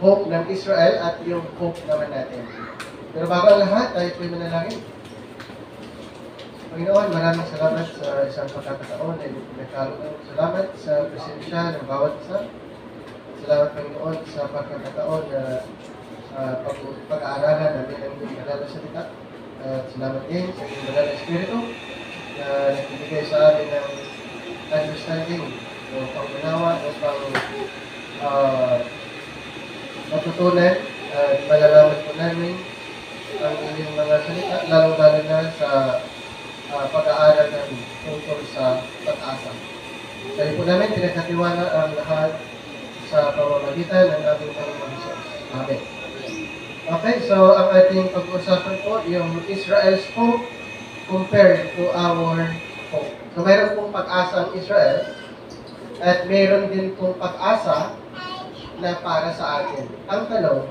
hope ng Israel at yung hope naman natin. Pero bago ang lahat, tayo po'y manalangin. Panginoon, maraming salamat sa isang pagkakataon na nagkaroon. Salamat sa presensya ng bawat isa. Salamat, Panginoon, sa pagkakataon na pag-aaralan namin ang iyong banal na salita. Salamat din sa iyong banal na Espiritu na nagbibigay sa amin ng understanding o pangunawa o matutunan at malalaman po namin ang inyong mga salita, lalong-lalo na sa pag-aaral ng tungkol sa pag-asa. Kaya po namin pinagkatiwala ang lahat sa pamamagitan ng ating Panginoon Jesus. Amen. Okay, so ang ating pag-uusapan po, yung Israel's hope compared to our hope. So mayroon pong pag-asa ang Israel at mayroon din pong pag-asa na para sa atin. Ang tanong,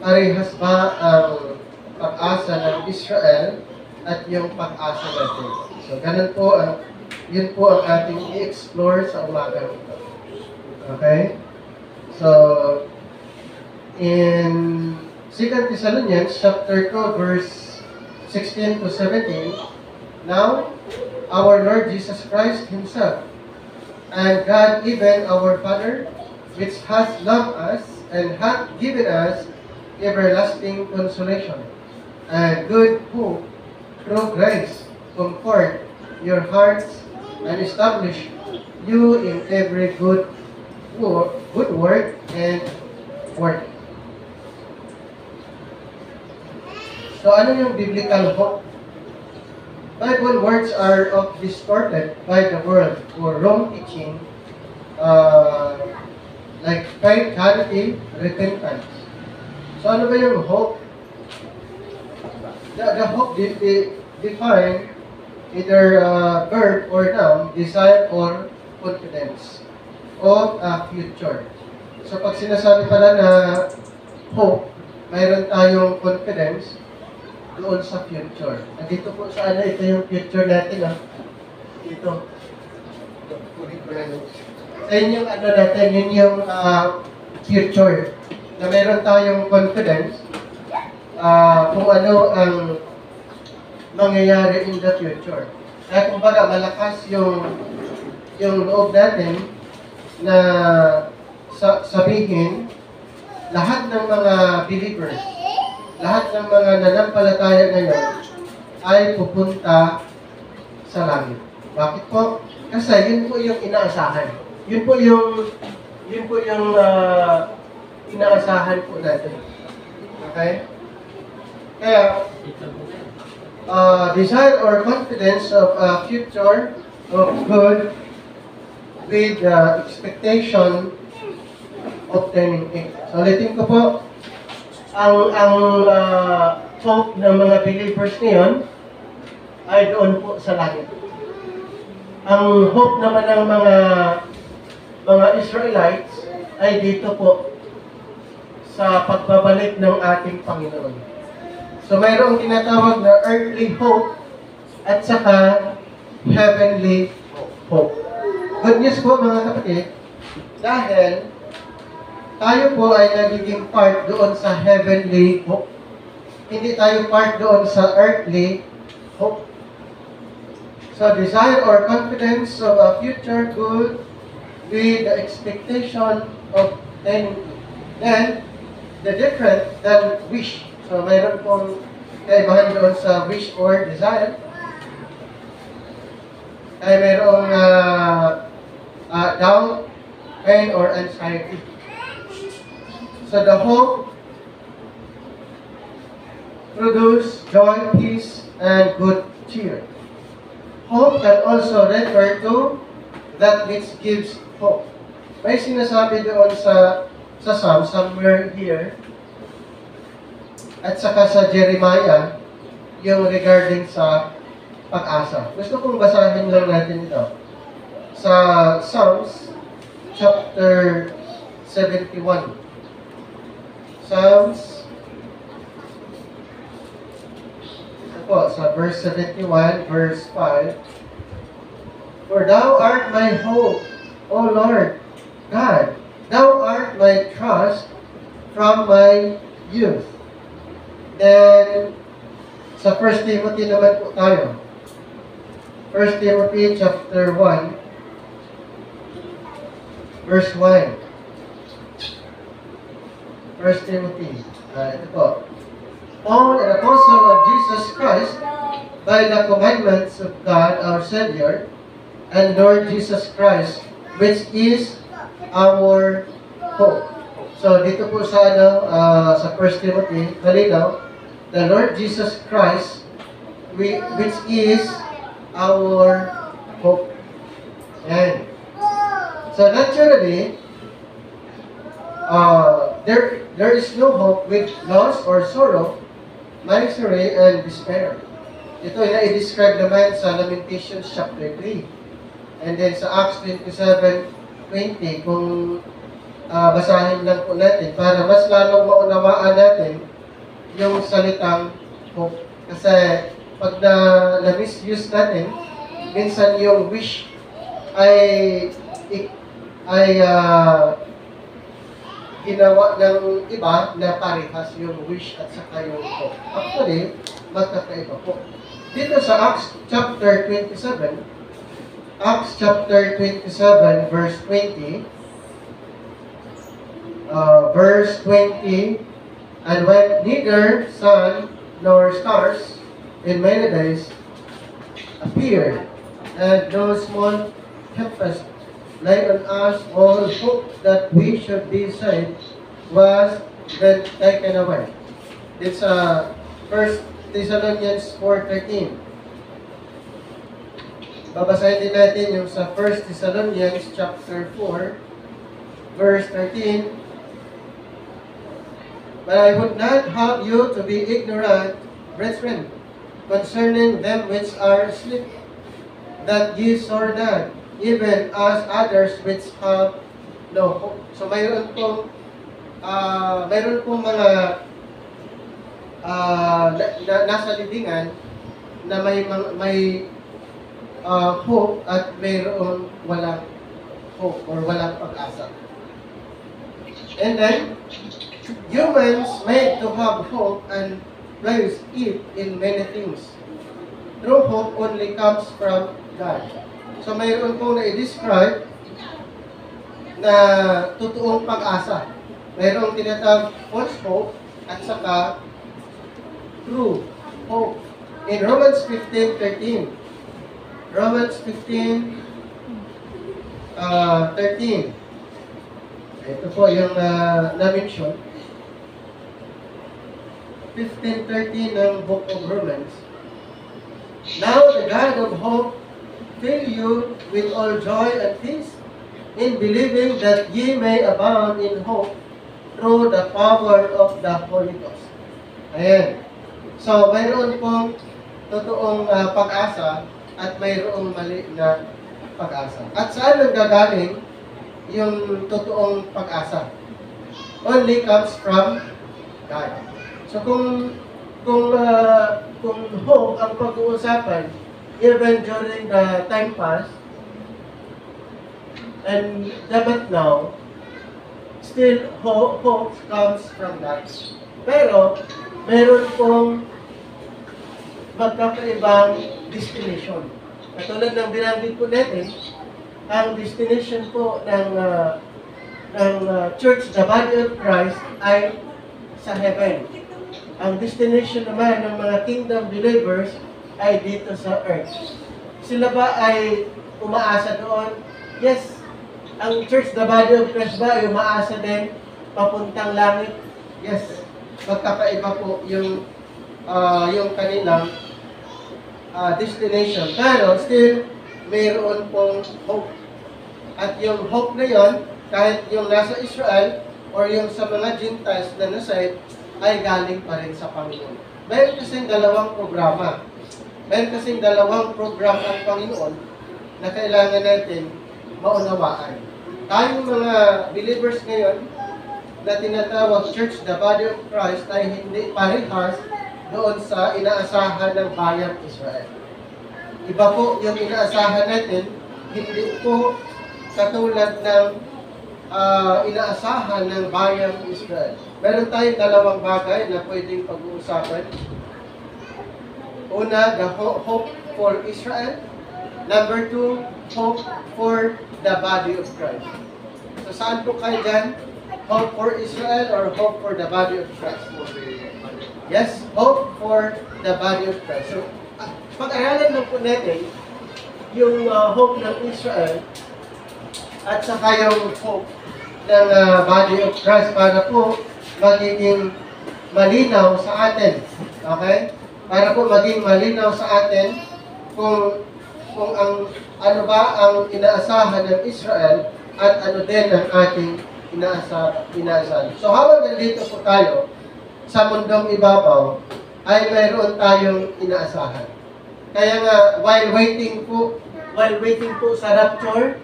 parehas ba ang pag-asa ng Israel at yung pag-asa natin? So ganun po, yun po ang ating i-explore sa umaga nito. Okay? So, in 2 Thessalonians chapter 2, verse 16 to 17, now, our Lord Jesus Christ Himself, and God even our Father, which has loved us and hath given us everlasting consolation and good hope through grace, comfort your hearts and establish you in every good work and work. So ano yung biblical hope? Bible words are often distorted by the world or wrong teaching, like faith, charity, repentance. So ano ba yung hope? The hope define either verb or noun, desire or confidence of a future. So pag sinasabi pala na hope, mayroon tayong confidence doon sa future. Dito po sa ito yung future natin. Dito. Sa inyong natin, yun yung future. Na meron tayong confidence kung ano ang mangyayari in the future. Kaya kumbaga malakas yung loob natin na sabihin lahat ng mga believers, lahat ng mga nanampalataya ngayon ay pupunta sa langit. Bakit po? Kasi yun po yung inaasahan. Yun po yung inaasahan po natin. Okay? Kaya, desire or confidence of a future of good with expectation of turning it. So, ulitin ko po, ang hope ng mga believers ngayon ay doon po sa langit. Ang hope naman ng mga Israelites ay dito po sa pagbabalik ng ating Panginoon. So mayroong tinatawag na earthly hope at saka heavenly hope. Good news po mga kapatid, dahil tayo po ay nagiging part doon sa heavenly hope. Hindi tayo part doon sa earthly hope. So desire or confidence of a future good with the expectation of then the different than wish. So, mayroon pong kaibahan doon sa wish or desire. Ay mayroong doubt, pain, or anxiety. So, the hope produce joy, peace, and good cheer. Hope can also refer to that which gives hope. May sinasabi doon sa Psalm, somewhere here, at saka sa Jeremiah, yung regarding sa pag-asa. Gusto kong basahin lang natin ito. Sa Psalms, chapter 71. Psalms, ito po, sa verse 71, verse 5. For thou art my hope, O Lord God, thou art my trust from my youth. Then, sa 1 Timothy naman po tayo. 1 Timothy chapter 1, verse 1. 1 Timothy. Ito po. Paul, an apostle of Jesus Christ, by the commandments of God our Savior, and Lord Jesus Christ, which is our hope. So, dito po sa, sa 1 Timothy, malinaw, the Lord Jesus Christ, which is our hope. Ayan. So, naturally, there is no hope with loss or sorrow, misery, and despair. Ito ay i-describe naman sa Lamentations chapter 3. And then sa Acts 27:20, kung basahin lang po natin para mas lalong maunawaan natin yung salitang hope. Kasi pag na-misuse natin, minsan yung wish ay ginawa ng iba na parehas yung wish at saka yung hope. Actually, magkakaiba po. Dito sa Acts chapter 27, Acts chapter 27, verse 20, verse 20, and when neither sun nor stars in many days appeared, and no small tempest lay on us, all hope that we should be saved was then taken away. It's 1 Thessalonians 4:13. Babasahin din natin yung sa 1 Thessalonians chapter 4, verse 13. But I would not have you to be ignorant, brethren, concerning them which are asleep, that ye sorrow not, even as others which have no hope. So mayroon pong mga nasa libingan na may hope at mayroon walang hope or walang pag-asa. And then, humans made to have hope and place it in many things. True hope only comes from God. So mayroon pong na-describe na totoong pag-asa. Mayroong tinatawag false hope at saka true hope. In Romans 15:13, Romans 15:13. Ito po yung na-mention. 15:13 ng Book of Romans. Now the God of hope fill you with all joy and peace in believing that ye may abound in hope through the power of the Holy Ghost. Ayan. So, mayroon pong totoong pag-asa at mayroong mali na pag-asa. At saan nanggagaling yung totoong pag-asa? Only comes from God. So, kung hope ang pag-uusapan, even during the time past, and dapat now, still hope comes from God. Pero, meron pong magkakaibang destination. Katulad ng binanggit po natin, ang destination po ng church, the body of Christ, ay sa heaven. Ang destination naman ng mga kingdom believers ay dito sa earth. Sila ba ay umaasa doon? Yes. Ang church, the body of Christ ba ay umaasa din papuntang langit? Yes. Magkakaiba po yung kanilang destination. Pero still, mayroon pong hope. At yung hope na yon, kahit yung nasa Israel or yung sa mga Gentiles na nasave, ay galing pa rin sa Panginoon. Mayroon kasing dalawang programa. Mayroon kasing dalawang program ang Panginoon na kailangan natin maunawaan. Tayong mga believers ngayon na tinatawag Church, the Body of Christ, ay hindi parehas doon sa inaasahan ng bayang Israel. Iba po yung inaasahan natin, hindi po katulad ng inaasahan ng bayang Israel. Meron tayong dalawang bagay na pwedeng pag-uusapan. Una, the hope for Israel. Number two, hope for the body of Christ. So saan po kayo dyan? Hope for Israel or hope for the body of Christ? Yes, hope for the body of Christ. So, pag-aralan lang po natin yung hope ng Israel at saka yung hope ng body of Christ para po magiging malinaw sa atin. Okay? Para po maging malinaw sa atin kung ano ba ang inaasahan ng Israel at ano din ang ating inaasahan. So habang nandito po tayo sa mundong ibabaw, ay mayroon tayong inaasahan. Kaya nga, while waiting po sa rapture,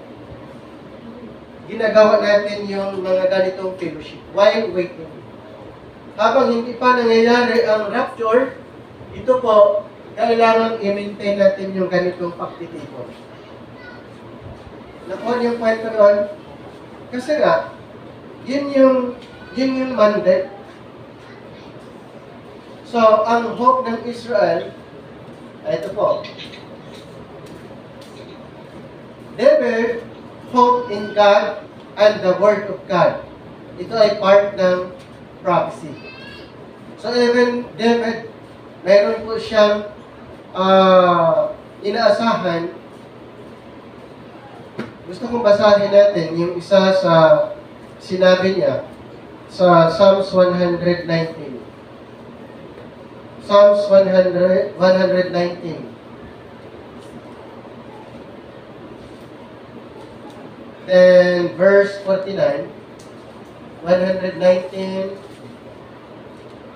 ginagawa natin yung mga ganitong fellowship. While waiting. Habang hindi pa nangyayari ang rapture, ito po, kailangan i-maintain natin yung ganitong pagtitipon. Nakuha yung kwento doon? Kasi nga, yun yung mandate. So, ang hope ng Israel, ay ito po. David hope in God and the Word of God. Ito ay part ng prophecy. So, even David, mayroon po siyang inaasahan. Gusto kong basahin natin yung isa sa sinabi niya sa Psalms 119. Psalms 119. Then verse 49. 119.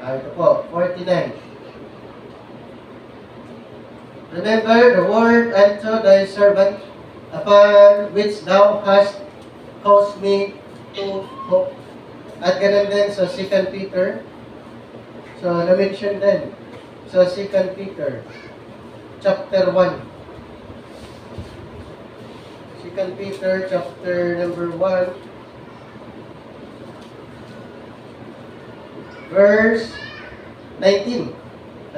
Ito po, 49. Remember the word unto thy servant, upon which thou hast caused me to hope. At ganun din sa 2 Peter. So, na-mention din sa 2 Peter, chapter 1. 2 Peter, chapter number 1, verse 19.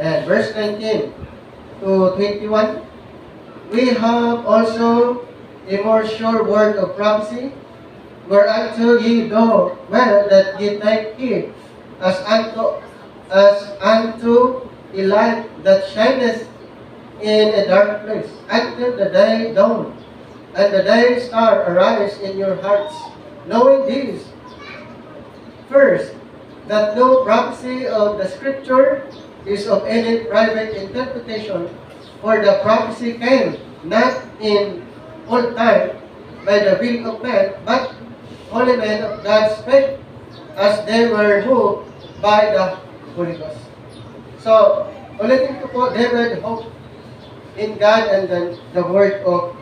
Ayan, verse 19 to 21. We have also a more sure word of prophecy, whereunto ye know well that ye take heed, as unto a light that shineth in a dark place, until the day dawn, and the day star arise in your hearts, knowing this, first, that no prophecy of the Scripture is of any private interpretation, for the prophecy came not in old time by the will of man, but holy men of God spake, as they were moved by the Holy Ghost. So, ulitin ko po, David hoped in God and then the Word of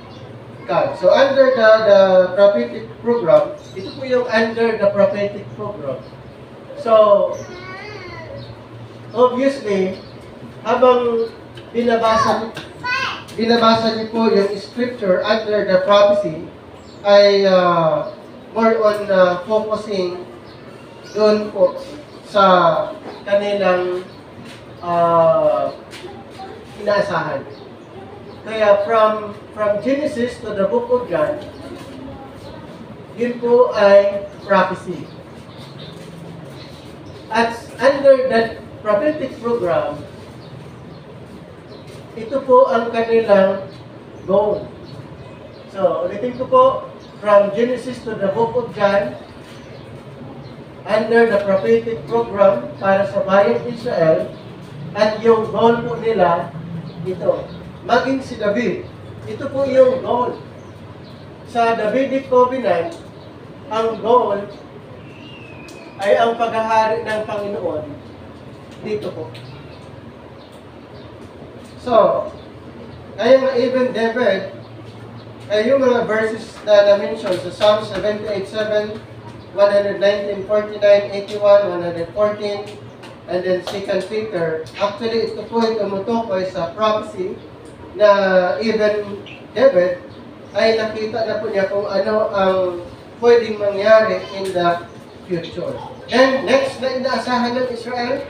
God. So, under the prophetic program, ito po yung under the prophetic program. So, obviously, habang binabasa niyo po yung scripture under the prophecy, ay more on focusing doon po sa kanilang inaasahan. Kaya from Genesis to the book of John, yun po ay prophecy. At under that prophetic program, ito po ang kanilang goal. So, ulitin ko po, from Genesis to the book of John, under the prophetic program para sa bayang Israel, at yung goal po nila, ito, maging si David. Ito po yung goal. Sa Davidic Covenant, ang goal ay ang paghahari ng Panginoon dito po. So, kaya nga even David, ay yung mga verses na na-mention sa Psalm 78:7, 119, 49, 81, 114, and then 2 Peter, actually ito po ay tumutukoy sa prophecy na even David ay nakita na po niya kung ano ang pwedeng mangyari in the future. And next na inaasahan ng Israel,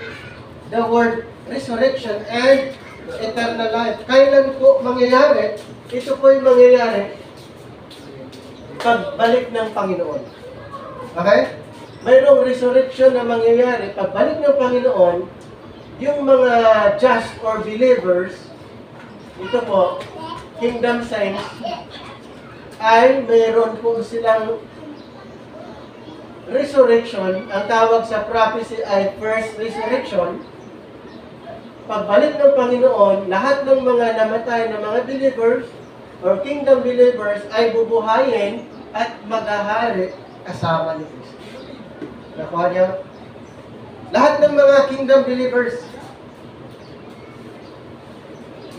the word resurrection and eternal life. Kailan po mangyayari? Ito po yung mangyayari pagbalik ng Panginoon. Okay? Mayroong resurrection na mangyayari pagbalik ng Panginoon, yung mga just or believers, ito po, kingdom saints, ay mayroon po silang resurrection. Ang tawag sa prophecy ay first resurrection. Pagbalik ng Panginoon, lahat ng mga namatay na mga believers or kingdom believers ay bubuhayin at maghahari kasama ni Kristo. Nakuha niya? Lahat ng mga kingdom believers,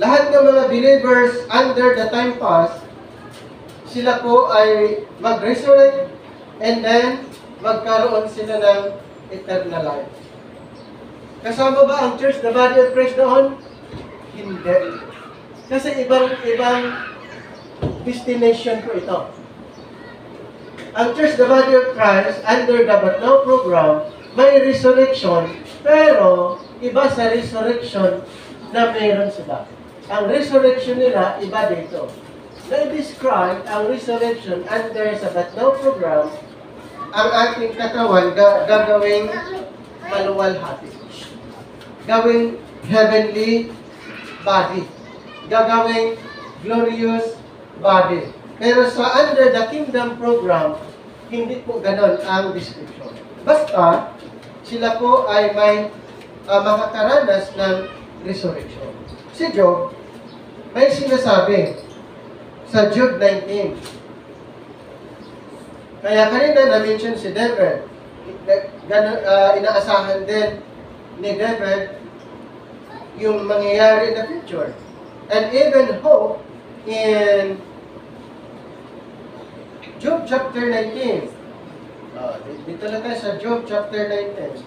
lahat ng mga believers under the time pass, sila po ay mag-resurrect and then magkaroon sila ng eternal life. Kasama ba ang church, the body of Christ doon? Hindi. Kasi ibang destination po ito. Ang church, the body of Christ, under the But Now program, may resurrection, pero iba sa resurrection na mayroon sila. Ang resurrection nila, iba dito. Na-describe ang resurrection under sa But Now program, ang ating katawan gagawing maluwalhati. Gawing heavenly body. Gagawing glorious body. Pero sa under the kingdom program, hindi po ganon ang description. Basta, sila po ay may makakaranas ng resurrection. Si Job, may sinasabi sa Job 19. Kaya kanina na-mention si David. Inaasahan din ni David yung mangyayari in the future. And even hope in Job chapter 19. Dito na tayo sa Job chapter 19.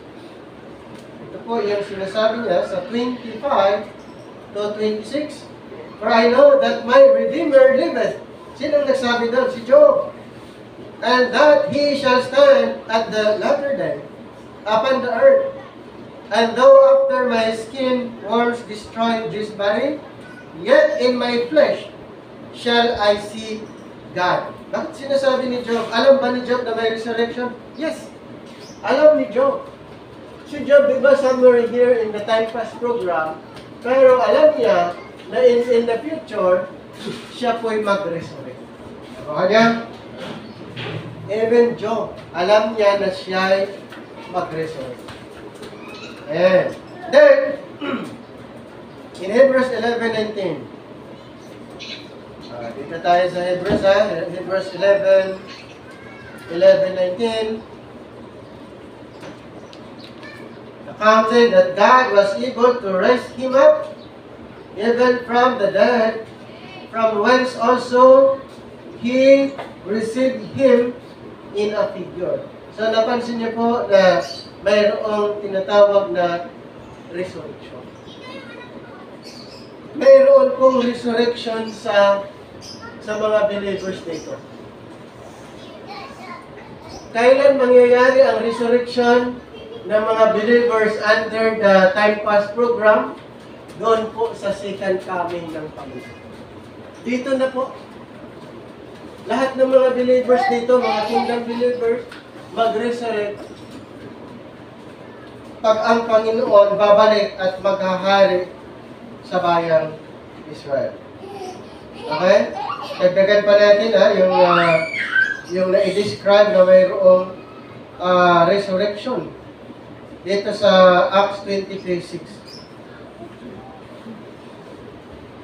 Ito po yung sinasabi niya sa 25 to 26. For I know that my Redeemer liveth. Sinong nagsabi doon? Si Job. And that he shall stand at the latter day upon the earth. And though after my skin worms destroy this body, yet in my flesh shall I see God. Bakit sinasabi ni Job? Alam ba ni Job na may resurrection? Yes. Alam ni Job. Si Job, di ba, somewhere here in the Time Pass program, pero alam niya na in the future, siya po'y mag-resurrect. Nakuha niya? Even Job, alam niya na siya'y mag-resurrect. And then, in Hebrews 11:19, dito tayo sa Hebrews, Hebrews 11:19, accounting that God was able to raise him up, even from the dead, from whence also he received him in a figure. So, napansin niyo po na mayroong tinatawag na resurrection. Mayroon pong resurrection sa mga believers dito. Kailan mangyayari ang resurrection ng mga believers under the Time Pass program? Doon po sa second coming ng Panginoon. Dito na po. Lahat ng mga believers dito, mga kingdom believers, mag-resurrect pag ang Panginoon babalik at maghahari sa bayang Israel. Okay? Dagdagan pa natin yung na-describe na mayroong resurrection dito sa Acts 23:6.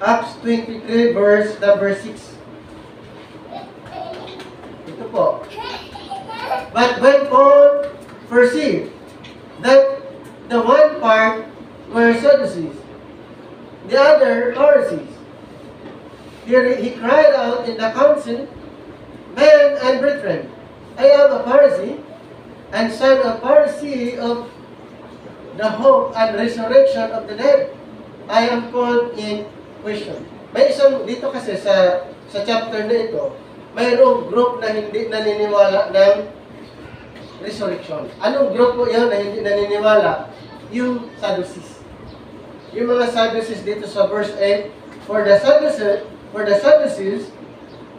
Acts 23 verse number 6. Ito po. But when Paul perceived that the one part were Sadducees, the other Pharisees, he cried out in the council, Men and brethren, I am a Pharisee, and son of Pharisee of the hope and resurrection of the dead. I am called in question. May isang dito kasi sa chapter na ito, mayroong group na hindi naniniwala ng resurrection. Anong group po yun na hindi naniniwala? Yung Sadducees. Yung mga Sadducees dito sa verse 8, for the Sadducees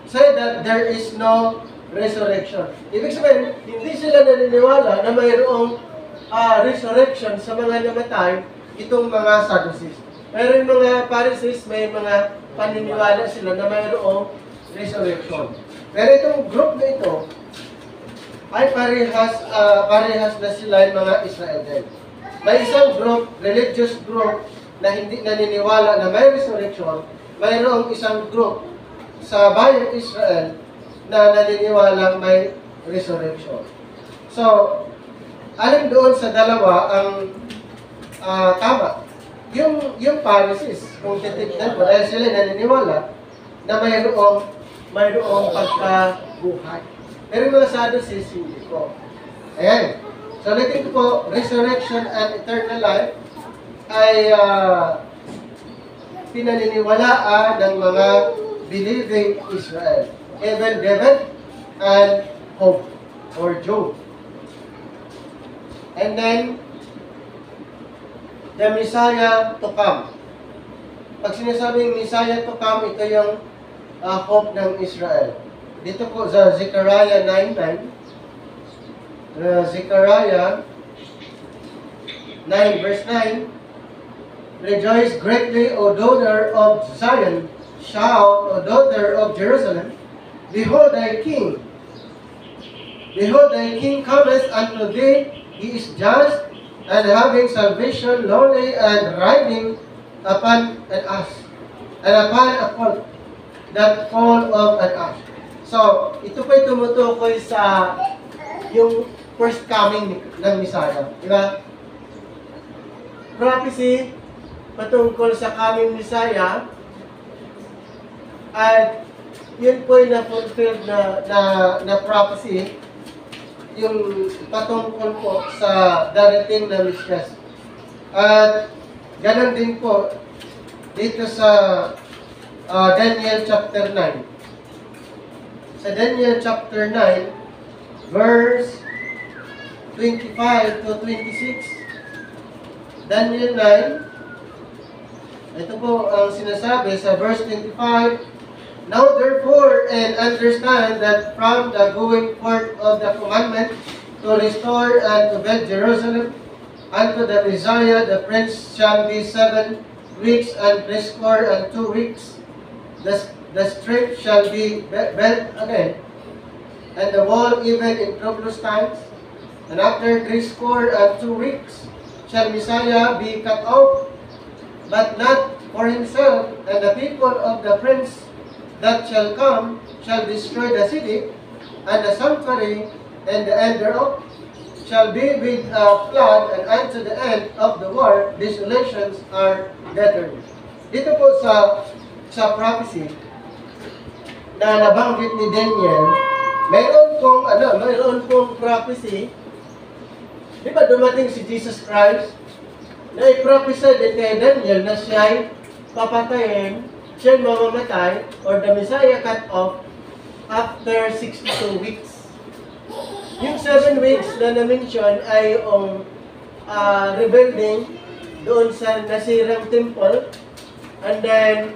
say that there is no resurrection. Ibig sabihin, hindi sila naniniwala na mayroong resurrection sa mga namatay, itong mga Sadducees. Pero yung mga Pharisees, may mga paniniwala sila na mayroong resurrection. Pero itong group na ito, ay parehas na sila yung mga Israel din. May isang group, religious group, na hindi naniniwala na may resurrection. Mayroong isang group sa bayang Israel na naniniwala may resurrection. So, alin doon sa dalawa ang tama? Yung Pharisees, kung titignan mo, dahil sila naniniwala na mayroong pagkabuhay. Pero yung mga Sadducees, hindi po. Ayan. So, ulitin ko po, resurrection and eternal life ay pinaniniwalaan ng mga believing Israel. Even David and Job or Job. And then, the Messiah to come. Pag sinasabing Messiah to come, ito yung hope ng Israel. Dito po sa Zechariah 9:9, Zechariah 9 verse 9, rejoice greatly, O daughter of Zion, shout, O daughter of Jerusalem, behold thy king. Behold thy king cometh unto thee, he is just, and having salvation, lowly, and riding upon an ass, and upon a colt, that fall of an ass. So, ito po'y tumutukoy sa yung first coming ng Messiah. Diba? Prophecy patungkol sa coming Messiah, at yun po'y na-fulfilled na prophecy, yung patungkol po sa darating na Mesias. At ganon din po dito sa Daniel chapter 9. Sa Daniel chapter 9, verse 25 to 26. Daniel 9, ito po ang sinasabi sa verse 25, now therefore, and understand that from the going forth of the commandment to restore and to build Jerusalem unto the Messiah, the prince shall be 7 weeks and 62 weeks. The street shall be built again, and the wall even in troublous times. And after 62 weeks shall Messiah be cut off, but not for himself, and the people of the prince that shall come shall destroy the city, and the sanctuary, and the end thereof shall be with a flood, and unto the end of the war desolations are determined. Dito po sa prophecy na nabanggit ni Daniel, mayroon pong prophecy. Di ba dumating si Jesus Christ na i-prophesy din kay Daniel na siya'y papatayin, siya'y mamamatay, or the Messiah cut off after 62 weeks. Yung 7 weeks na na-mention ay yung rebuilding doon sa nasirang temple, and then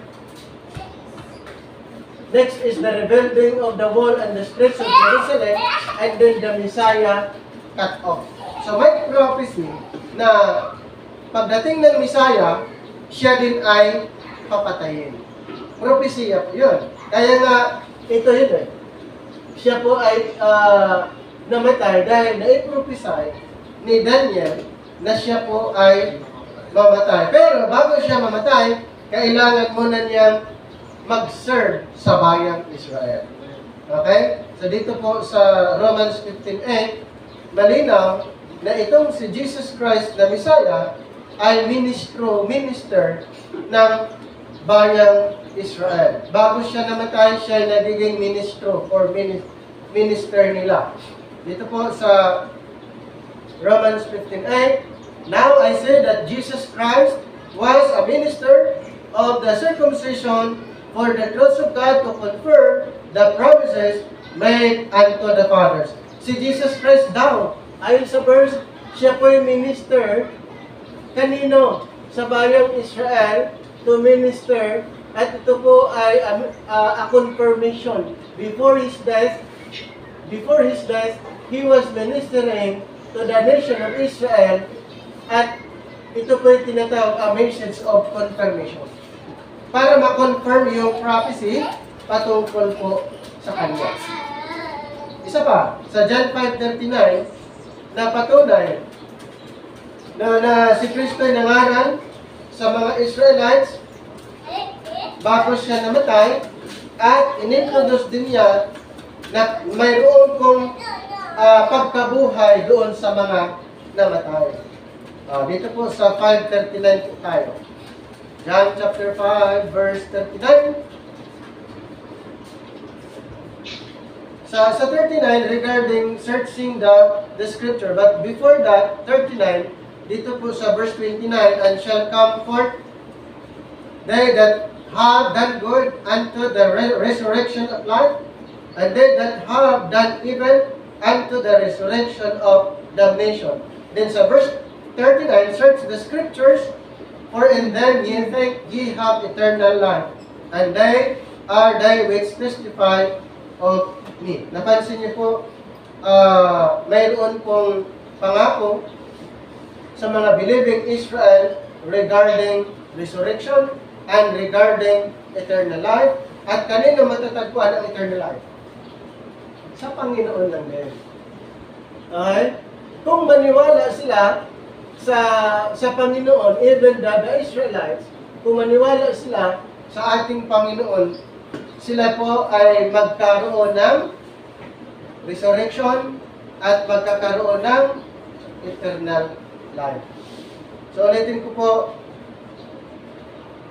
next is the rebuilding of the wall and the streets of Jerusalem, and then the Messiah cut off. So may prophecy na pagdating ng Messiah, siya din ay papatayin. Propesya po yun. Kaya nga, ito yun eh. Siya po ay namatay dahil na-prophesy ni Daniel na siya po ay mamatay. Pero bago siya mamatay, kailangan muna niyang mag-serve sa bayang Israel. Okay? So dito po sa Romans 15:8, malinaw na itong si Jesus Christ na Messiah ay minister ng bayang Israel. Bago siya namatay, siya ay nagiging ministro or minister nila. Dito po sa Romans 15:8, now I say that Jesus Christ was a minister of the circumcision for the truth of God to confirm the promises made unto the fathers. Si Jesus Christ daw, ayon sa verse, siya po yung minister kanino? Sa bayang Israel to minister, at ito po ay a confirmation. Before his death, he was ministering to the nation of Israel, at ito po yung tinatawag a message of confirmation. Para ma-confirm yung prophecy patungkol po sa kanya. Isa pa, sa John 5:39, na patunay na si Kristo ay nangaral sa mga Israelites bago siya namatay, at inintroduce din niya na mayroon kong pagkabuhay doon sa mga namatay. Dito po sa 5:39 po tayo. John chapter 5 verse 39. Sa 39 regarding searching the scripture, but before that 39, dito po sa verse 29, and shall come forth they that have done good unto the resurrection of life, and they that have done evil unto the resurrection of damnation. Then sa verse 39, search the scriptures, for in them ye think ye have eternal life, and they are they which testify of me. Napansin niyo po, mayroon pong pangako sa mga believing Israel regarding resurrection and regarding eternal life. At kanino matatagpuan ang eternal life? Sa Panginoon lang din. Okay? Kung maniwala sila sa Panginoon, even the Israelites, kung maniwala sila sa ating Panginoon, sila po ay magkaroon ng resurrection at magkakaroon ng eternal life. So ulitin ko po,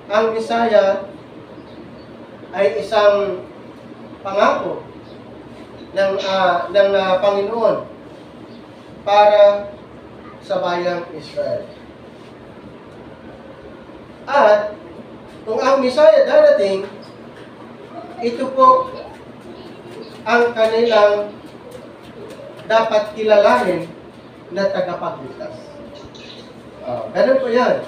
ang Messiah ay isang pangako ng Panginoon para sa bayang Israel. At kung ang Messiah darating, ito po ang kanilang dapat kilalanin na tagapagligtas. Ganun po yan.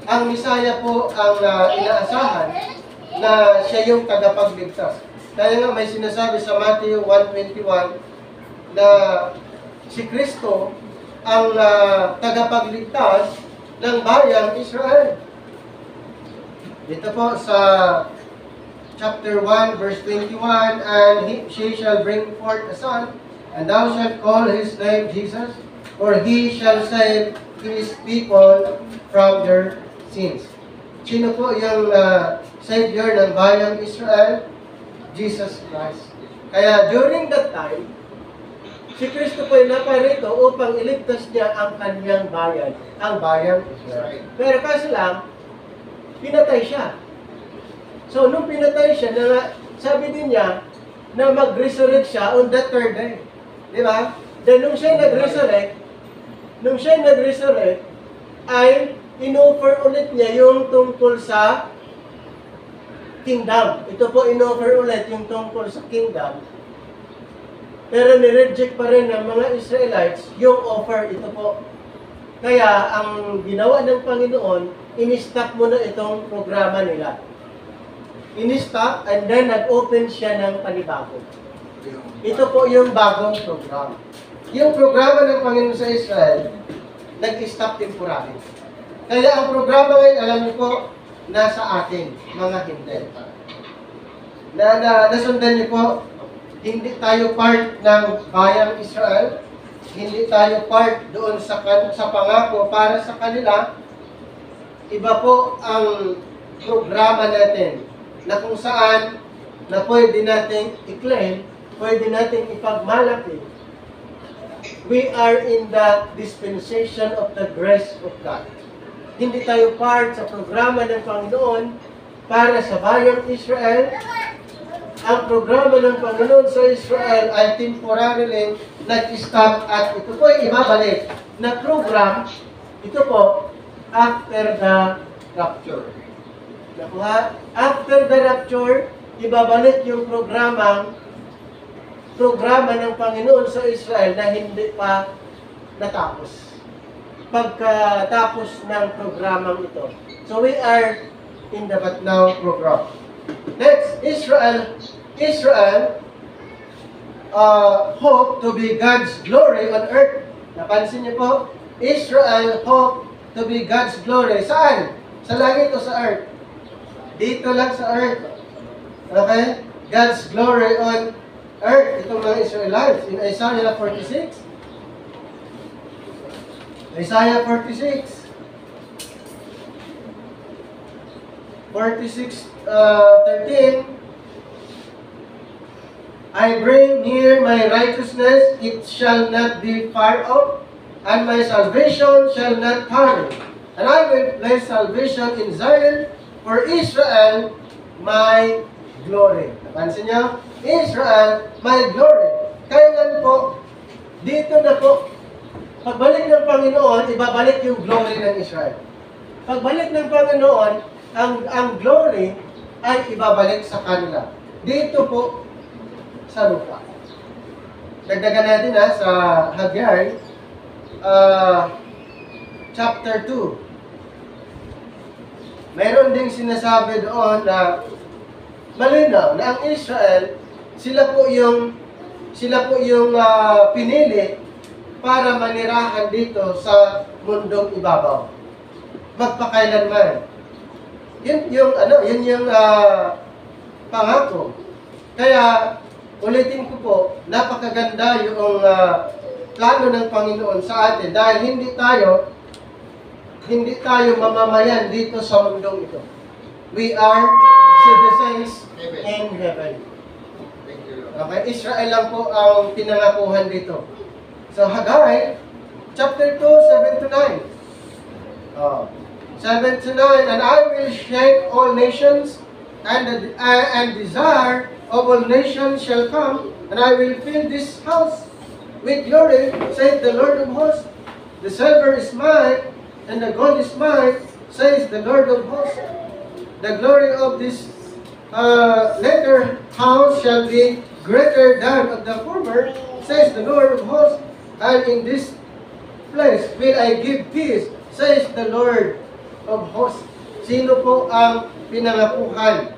Ang Messiah po ang inaasahan na siya yung tagapagligtas. Kaya nga may sinasabi sa Matthew 1:21 na si Kristo ang tagapagligtas ng bayang Israel. Dito po sa chapter 1, verse 21, and she shall bring forth a son, and thou shalt call his name Jesus, for he shall save his people from their sins. Sino po yung Savior ng bayang Israel? Jesus Christ. Kaya during that time, si Kristo po ay naparito upang iligtas niya ang kanyang bayan, ang bayang Israel. Pero kasi lang, pinatay siya. So, nung pinatay siya, sabi din niya na mag-resurrect siya on the third day. Di ba? Then, nung siya nag-resurrect, ay in-offer ulit niya yung tungkol sa kingdom. Ito po, in-offer ulit yung tungkol sa kingdom. Pero nireject pa rin ng mga Israelites yung offer. Ito po. Kaya, ang ginawa ng Panginoon, in-stop muna itong programa nila. In-stop, and then nag-open siya ng panibago. Ito po yung bagong program. Yung programa ng Panginoon sa Israel, nag-stop temporary. Kaya ang programa ngayon, alam niyo po, nasa atin, mga hindi. Nasundan niyo po, hindi tayo part ng bayang Israel, hindi tayo part doon sa pangako para sa kanila. Iba po ang programa natin, na kung saan na pwede nating i-claim, pwede nating ipagmalaki. We are in the dispensation of the grace of God. Hindi tayo part sa programa ng Panginoon para sa bayang Israel. Ang programa ng Panginoon sa Israel ay temporarily nag-stop, at ito po ay ibabalik na program, ito po, after the rapture. Nakuha? After the rapture, ibabalik yung programa ng Panginoon sa Israel na hindi pa natapos. Pagkatapos ng programang ito. So we are in the But Now program. Next, Israel hope to be God's glory on earth. Napansin niyo po? Israel hope to be God's glory. Saan? Sa langit o sa earth? Dito lang sa earth. Okay? God's glory on earth. Itong mga Israelites. In Isaiah 46. Isaiah 46. 46:13. I bring near my righteousness, it shall not be far off, and my salvation shall not tarry. And I will place salvation in Zion, for Israel, my glory. Napansin niyo? Israel, my glory. Kailan po? Dito na po. Pagbalik ng Panginoon, ibabalik yung glory ng Israel. Pagbalik ng Panginoon, ang glory ay ibabalik sa kanila. Dito po, sa lupa. Dagdagan natin sa Haggai, chapter 2. Mayroon ding sinasabi doon na malinaw na ang Israel, sila po yung pinili para manirahan dito sa mundong ibabaw. Magpakailanman. Yun yung pangako. Kaya ulitin ko po, napakaganda yung plano ng Panginoon sa atin dahil hindi tayo mamamayan dito sa mundong ito. We are citizens in heaven. Okay, Israel lang po ang pinangakuhan dito. So Haggai, chapter 2, 7-9. 7-9, and I will shake all nations, and desire of all nations shall come, and I will fill this house with glory, saith the Lord of hosts. The silver is mine, and the gold is mine, says the Lord of hosts. The glory of this latter house shall be greater than of the former, says the Lord of hosts. And in this place will I give peace, says the Lord of hosts. Sino po ang pinangakuhan?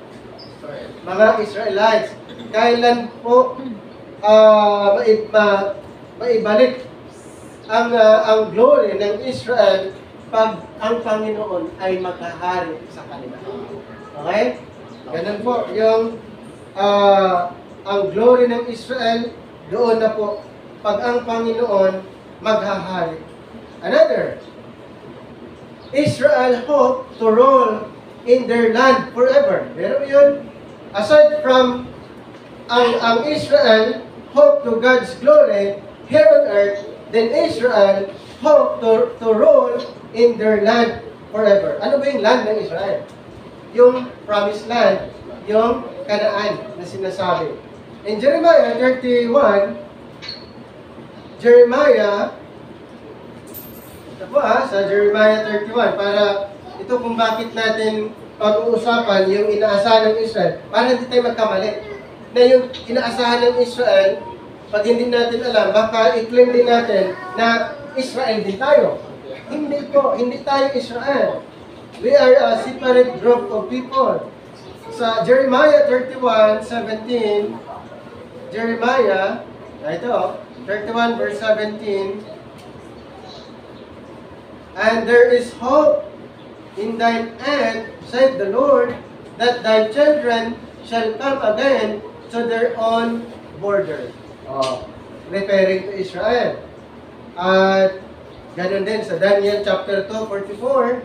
Mga Israelites. Kailan po maibalik ang glory ng Israel pag ang Panginoon ay maghahari sa kanila. Okay? Ganun po yung ang glory ng Israel doon na po pag ang Panginoon maghahari. Another, Israel hope to rule in their land forever. Pero yun, aside from ang Israel hope to God's glory here on earth, then Israel hope to rule in their land forever. Ano ba yung land ng Israel? Yung promised land, yung Canaan na sinasabi. In Jeremiah 31, sa Jeremiah 31, para ito kung bakit natin pag-uusapan yung inaasahan ng Israel, para hindi tayo magkamali. Na yung inaasahan ng Israel, pag hindi natin alam, baka i-claim din natin na Israel din tayo. Hindi po, hindi tayo Israel. We are a separate group of people. Sa Jeremiah 31:17, Jeremiah, ito, 31 verse 17, and there is hope in thine end, said the Lord, that thy children shall come again to their own border. Referring to Israel. At ganun din sa Daniel chapter 2:44.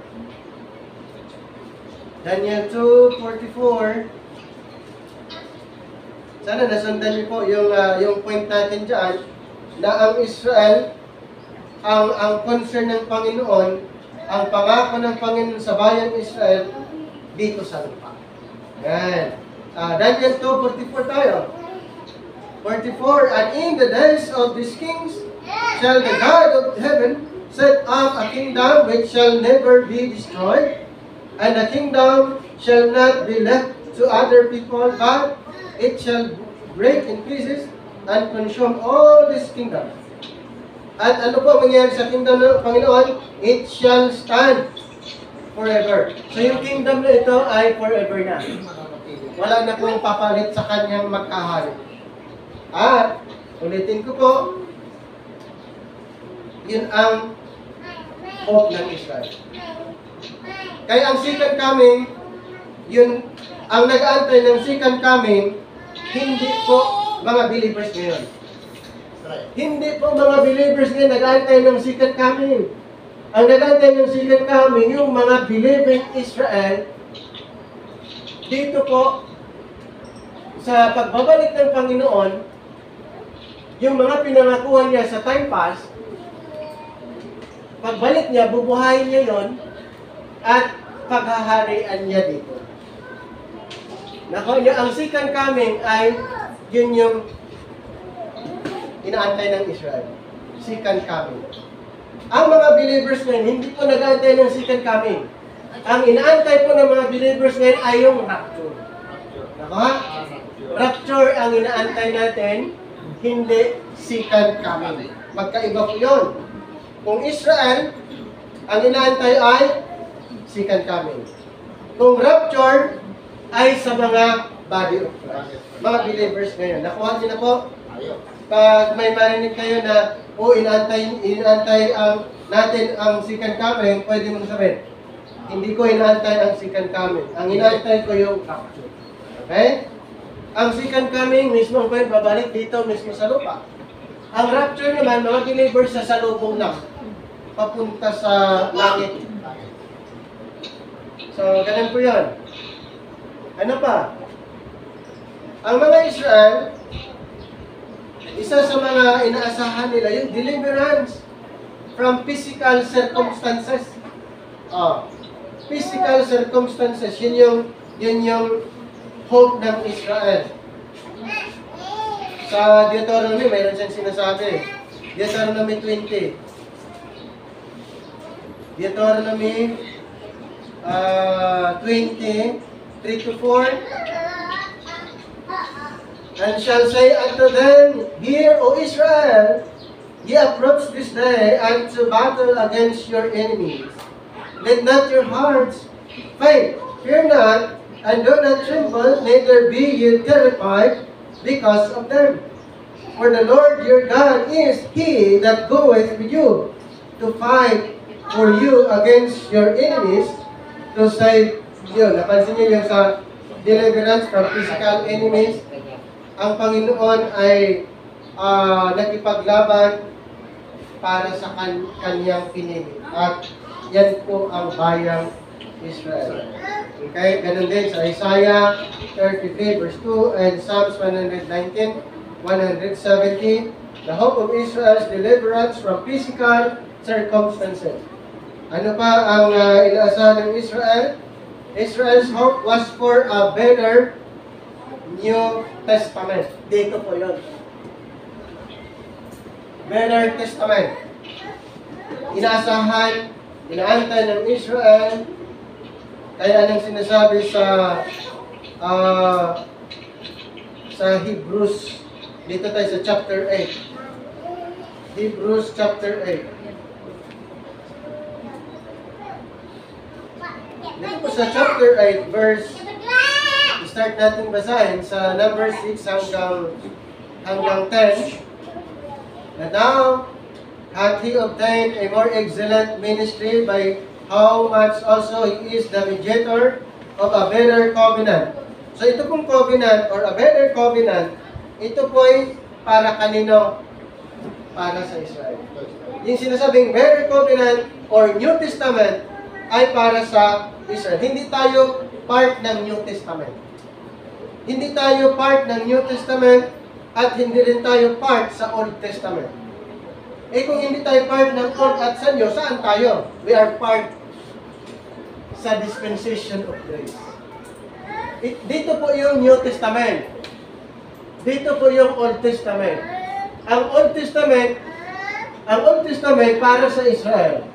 Daniel 2:44. Sana nasundan niyo po yung point natin dyan na ang Israel, ang concern ng Panginoon, ang pangako ng Panginoon sa bayan ng Israel dito sa lupa. Yan. Daniel 2:44 tayo. 44, and in the days of these kings shall the God of heaven set up a kingdom which shall never be destroyed, and the kingdom shall not be left to other people, but it shall break in pieces and consume all this kingdom. At ano po mangyayari sa kingdom ng Panginoon? It shall stand forever. So yung kingdom na ito ay forever na. Wala na pong papalit sa kanyang magkahari. At, ulitin ko po, yun ang hope ng Israel. Kaya ang second coming, yun, ang nag-aantay ng second coming, hindi po mga believers ngayon. Hindi po mga believers ngayon nag-aantay ng second coming. Ang nag-aantay ng second coming, yung mga believing Israel, dito po, sa pagbabalik ng Panginoon, yung mga pinangakuhan niya sa time past, pagbalik niya, bubuhayin niya yon at paghaharian niya dito. Nakuha niya, ang second coming ay yun yung inaantay ng Israel. Second coming. Ang mga believers ngayon, hindi po nag-aantay ng second coming. Ang inaantay po ng mga believers ngayon ay yung rapture. Nakuha? Rapture ang inaantay natin, hindi second coming. Magkaiba po yun. Kung Israel, ang inaantay ay second coming. Kung rapture, ay sa mga body of Christ. Mga believers ngayon. Nakuha niyo na po? Pag may marinig kayo na, inaantay natin ang second coming, pwede mong sabihin, hindi ko inaantay ang second coming. Ang inaantay ko yung rapture. Okay? Ang second coming, mismo pwede babalik dito, mismo sa lupa. Ang rapture naman, mga believers sa salubong lang. Papunta sa langit. So, ganun po yan. Ano pa? Ang mga Israel, isa sa mga inaasahan nila, yung deliverance from physical circumstances. Physical circumstances, yun yung hope ng Israel. Sa Deuteronomy, mayroon siyang sinasabi. Deuteronomy 20. Deuteronomy 20, 3-4. And shall say unto them, Hear, O Israel, ye approach this day unto battle against your enemies. Let not your hearts faint, fear not, and do not tremble, neither be ye terrified because of them. For the Lord your God is He that goeth with you to fight for you against your enemies, to save you. Napansin niyo yung sa deliverance from physical enemies, ang Panginoon ay nakipaglaban para sa kanyang pinili. At yan po ang bayang Israel. Okay? Ganun din sa Isaiah 33 verse 2 and Psalms 119, 170. The hope of Israel's deliverance from physical circumstances. Ano pa ang inaasahan ng Israel? Israel's hope was for a better New Testament. Dito po yun. Better Testament. Inaasahan, inaantay ng Israel. Kaya anong sinasabi sa Hebrews, dito tayo sa chapter 8. Hebrews chapter 8. Dito po sa chapter 8, verse, start natin basahin sa number 6 hanggang 10. And now, hath he obtained a more excellent ministry, by how much also he is the mediator of a better covenant. So ito pong covenant or a better covenant, ito po ay para kanino? Para sa Israel. Yung sinasabing better covenant or New Testament ay para sa Israel. Hindi tayo part ng New Testament. Hindi tayo part ng New Testament at hindi rin tayo part sa Old Testament. Eh kung hindi tayo part ng Old at sa New, saan tayo? We are part sa dispensation of grace. Dito po yung New Testament. Dito po yung Old Testament. Ang Old Testament para sa Israel.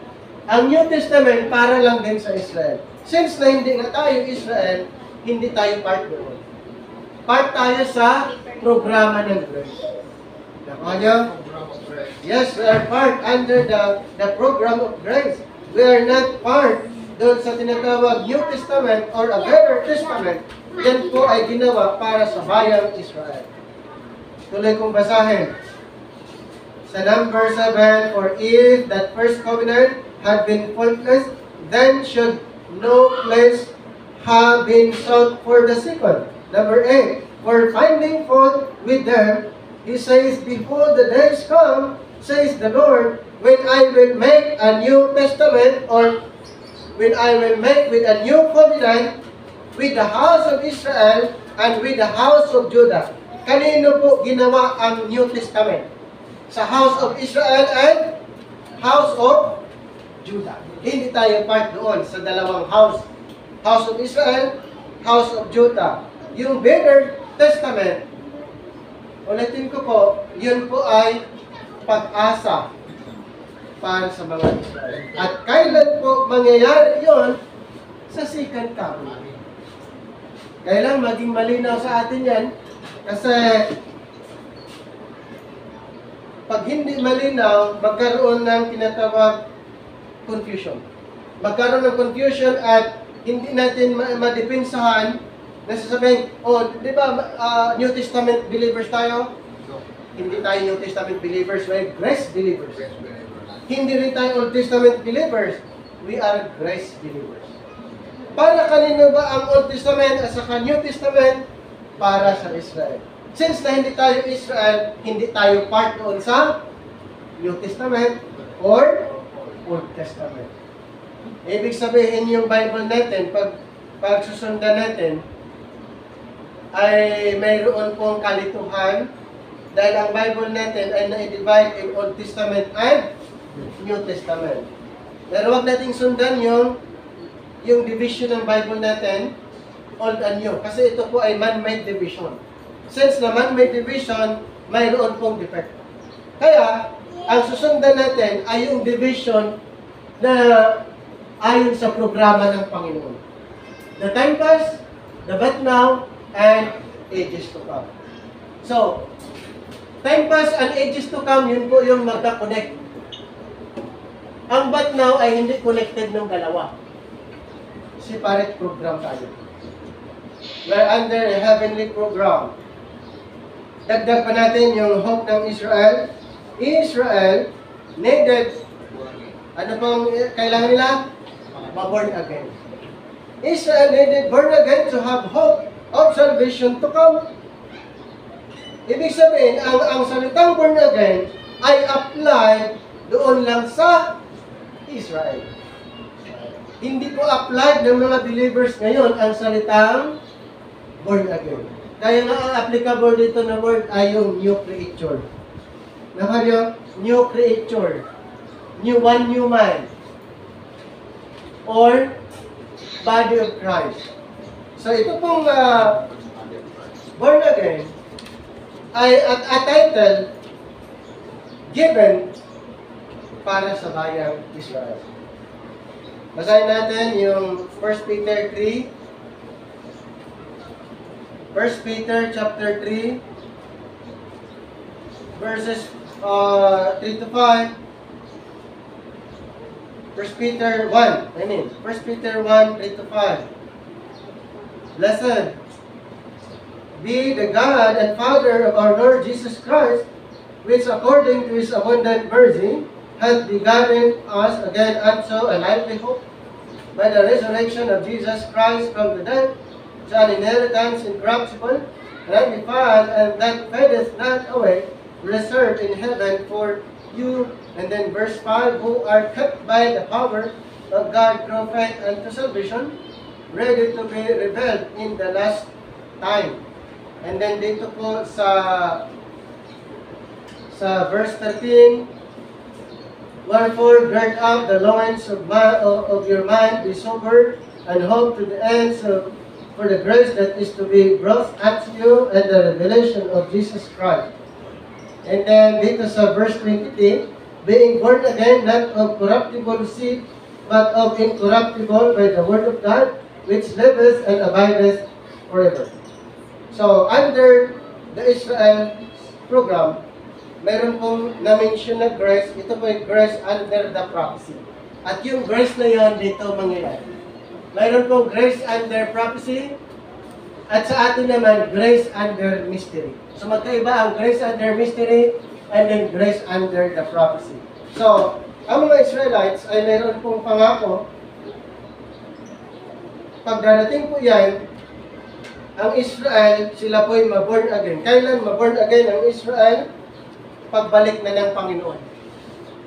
Ang New Testament para lang din sa Israel. Since na hindi na tayo Israel, hindi tayo part doon. Part tayo sa programa ng grace. Nakuha niyo? Yes, we are part under the program of grace. We are not part doon sa tinatawag New Testament or a Better Testament. Yan po ay ginawa para sa bayang Israel. Tuloy kong basahin. Sa number 7, for if that first covenant had been faultless, then should no place have been sought for the second. Number 8, for finding fault with them, he says, behold, the days come, says the Lord, when I will make a new testament, or when I will make with a new covenant with the house of Israel and with the house of Judah. Kanino po ginawa ang New Testament? Sa house of Israel and house of Judah. Hindi tayo part doon sa dalawang house. House of Israel, house of Judah. Yung Better Testament, ulitin ko po, yun po ay pag-asa para sa mga Israel. At kailan po mangyayari yon? Sa second coming. Kailan maging malinaw sa atin yan? Kasi pag hindi malinaw, magkaroon ng tinatawag confusion. Magkaroon ng confusion at hindi natin madipinsahan na sasabihin, oh, di ba, New Testament believers tayo? Hindi tayo New Testament believers, we're grace believers. Hindi rin tayo Old Testament believers, we are grace believers. Para kanino ba ang Old Testament at saka New Testament? Para sa Israel. Since na hindi tayo Israel, hindi tayo part doon sa New Testament or Old Testament. Ibig sabihin yung Bible natin, pag susundan natin, ay mayroon pong kalituhan dahil ang Bible natin ay na-divide in Old Testament and New Testament. Pero wag nating sundan yung division ng Bible natin, Old and New. Kasi ito po ay man-made division. Since na man-made division, mayroon pong defect. Kaya, ang susundan natin ay yung division na ayon sa programa ng Panginoon. The time past, the but now, and ages to come. So, time past and ages to come, yun po yung magka-connect. Ang but now ay hindi connected ng dalawa. Separate program tayo. We're under a heavenly program. Dagdag pa natin yung hope ng Israel. Israel needed, ano pong kailangan nila? Born again. Israel needed born again to have hope of salvation to come. Ibig sabihin, ang salitang born again ay applied doon lang sa Israel. Hindi po applied ng mga believers ngayon ang salitang born again. Kaya nga ang applicable dito na word ay yung new creature. Nakaliyo? New creature. New mind. Or body of Christ. So ito pong born again ay a title given para sa bayang Israel. Basahin natin yung 1 Peter 3. 1 Peter chapter 3 verses 3 to 5. 1 Peter 1, 1 Peter 1, 3 to 5. Blessed be the God and Father of our Lord Jesus Christ, which according to His abundant mercy hath begotten us again unto a lively hope by the resurrection of Jesus Christ from the dead, to an inheritance incorruptible, and undefiled, and that fadeth not away, reserved in heaven for you. And then verse 5, who are kept by the power of God through faith unto salvation, ready to be revealed in the last time. And then dito po sa verse 13, wherefore gird up the loins of your mind, be sober, and hope to the end for the grace that is to be brought unto you, and the revelation of Jesus Christ. And then dito sa verse 23, being born again, not of corruptible seed, but of incorruptible by the word of God, which liveth and abideth forever. So, under the Israel program, mayroon pong na-mention na grace. Ito po yung grace under the prophecy. At yung grace na yon dito mangyayari. Mayroon pong grace under prophecy, at sa atin naman, grace under mystery. So, magkaiba ang grace under mystery and then grace under the prophecy. So, ang mga Israelites ay mayroon pong pangako. Pag darating po yan, ang Israel, sila po ay ma-born again. Kailan ma-born again ang Israel? Pagbalik na ng Panginoon.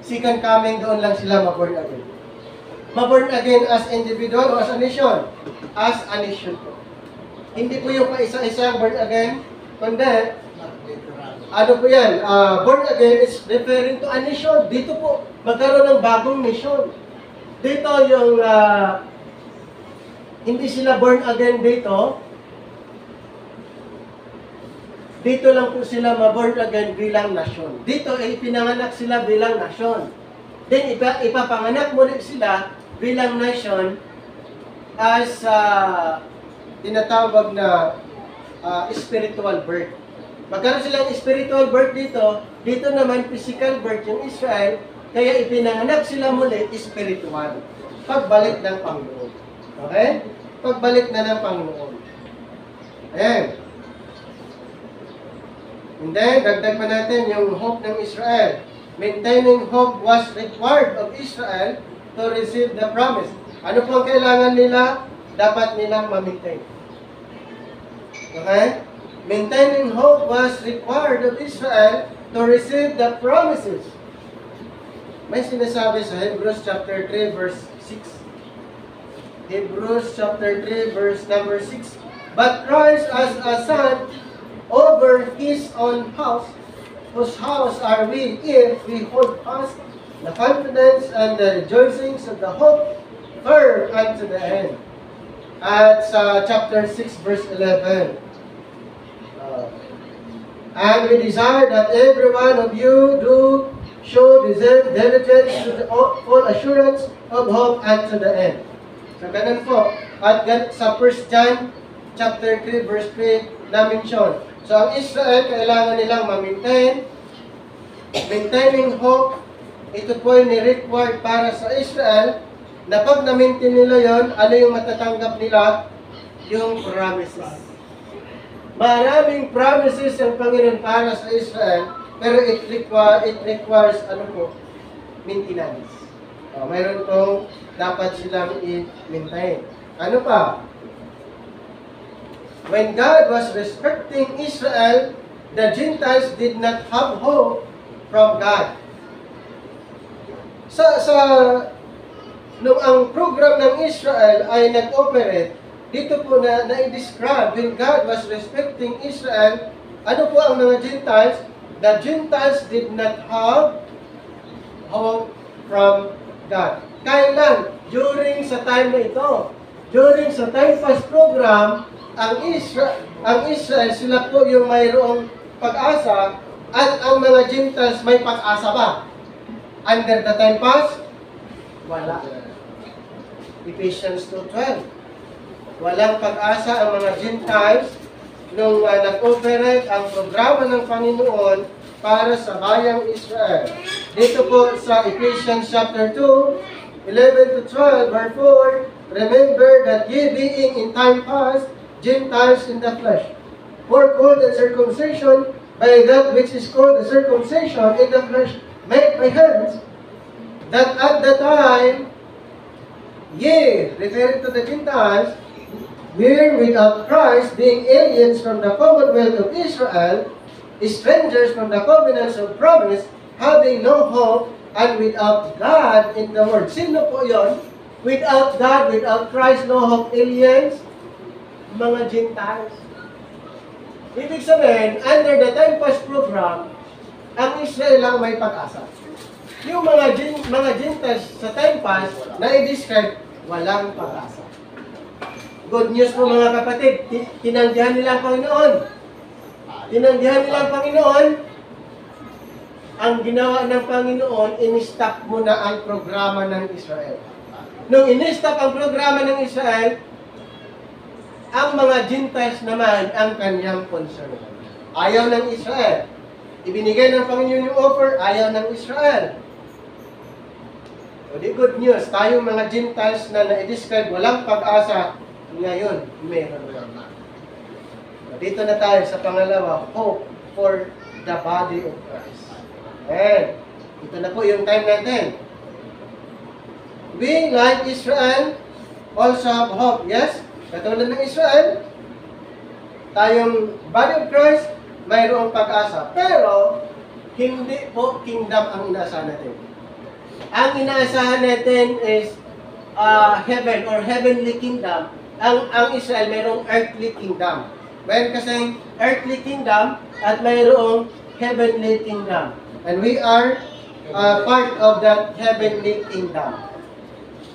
Second coming, doon lang sila ma-born again. Ma-born again as individual o as a nation? As a nation po. Hindi po yung paisa-isang born again, kundi, ano po yan? Born again is referring to a nation. Dito po, magkaroon ng bagong nation. Dito yung, hindi sila born again dito. Dito lang po sila ma-born again bilang nasyon. Dito ay pinanganak sila bilang nasyon. Then ipapanganak muli sila bilang nation as tinatawag na spiritual birth. Magkaroon silang spiritual birth dito, dito naman physical birth yung Israel, kaya ipinanganak sila muli spiritual. Pagbalik ng Panginoon. Okay? Pagbalik na ng Panginoon. Ayan. And then, dagdag pa natin yung hope ng Israel. Maintaining hope was required of Israel to receive the promise. Ano po ang kailangan nila? Dapat nilang ma-maintain. Okay? Maintaining hope was required of Israel to receive the promises. May sinasabi sa Hebrews chapter 3 verse 6. Hebrews chapter 3 verse number 6. But Christ as a son over his own house, whose house are we if we hold fast the confidence and the rejoicings of the hope firm unto the end. At sa chapter 6 verse 11. And we desire that every one of you do show diligence to the full assurance of hope unto the end. So ganun po. At sa 1 John chapter 3 verse 3 na-mention. So, ang Israel, kailangan nilang ma-maintain. Maintaining hope, ito po ay ni-required para sa Israel, na pag na-maintain nila yon, ano yung matatanggap nila? Yung promises. Maraming promises ang Panginoon para sa Israel, pero it requires, ano po? Maintenance. Mayroon pong dapat silang i-maintain. Ano pa? When God was respecting Israel, the Gentiles did not have hope from God. Nung ang program ng Israel ay nag-operate, dito po na-describe when God was respecting Israel, ano po ang mga Gentiles? The Gentiles did not have hope from God. Kailan? During sa time na ito. During sa time pass program, ang Israel, sila po yung mayroong pag-asa, at ang mga Gentiles may pag-asa ba? Under the time pass? Wala. Ephesians 2:12. Walang pag-asa ang mga Gentiles nung nag-operate ang programa ng Panginoon para sa bayang Israel. Dito po sa Ephesians chapter 2, 11 to 12, verse 4, remember that ye being in time past, Gentiles in the flesh, were called the circumcision by that which is called the circumcision in the flesh made by hands, that at the time ye, referring to the Gentiles, were without Christ, being aliens from the commonwealth of Israel, strangers from the covenants of promise, having no hope, and without God in the world. Sino po yun? Without God, without Christ, no hope, aliens, mga Gentiles. Ibig sabihin, under the time pass program, ang Israel lang may pag-asa. Yung mga Gentiles sa time pass na i-describe, walang pag-asa. Good news po mga kapatid, tinanggihan nila ang Panginoon. Tinanggihan nila ang Panginoon. Ang ginawa ng Panginoon, in-stop muna ang programa ng Israel. Nung in-stop ang programa ng Israel, Ang mga Gentiles naman ang kanyang concern. Ayaw ng Israel. Ibinigay ng Panginoon yung offer, ayaw ng Israel. So, the good news, tayong mga Gentiles na na-describe, walang pag-asa, ngayon, meron na. So, dito na tayo sa pangalawa, hope for the body of Christ. Ayan. Ito na po yung time natin. We, like Israel, also have hope. Yes? Katulad ng Israel, tayong body of Christ, mayroong pag-asa. Pero, hindi po kingdom ang inaasahan natin. Ang inaasahan natin is heaven or heavenly kingdom. Ang Israel, mayroong earthly kingdom. Mayroon kasing earthly kingdom at mayroong heavenly kingdom. And we are part of that heavenly kingdom.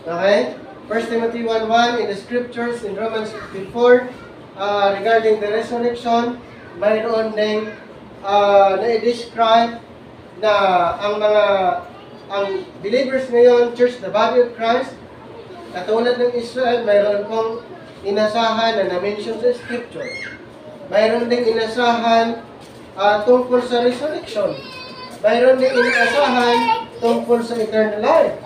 Okay? 1 Timothy 1:1 in the scriptures in Romans 54 regarding the resurrection, mayroon ding na-describe na ang believers ngayon, church, the body of Christ, katulad ng Israel, mayroon pong inasahan na na-mention sa scripture. Mayroon ding inasahan tungkol sa resurrection. Mayroon ding inasahan tungkol sa eternal life.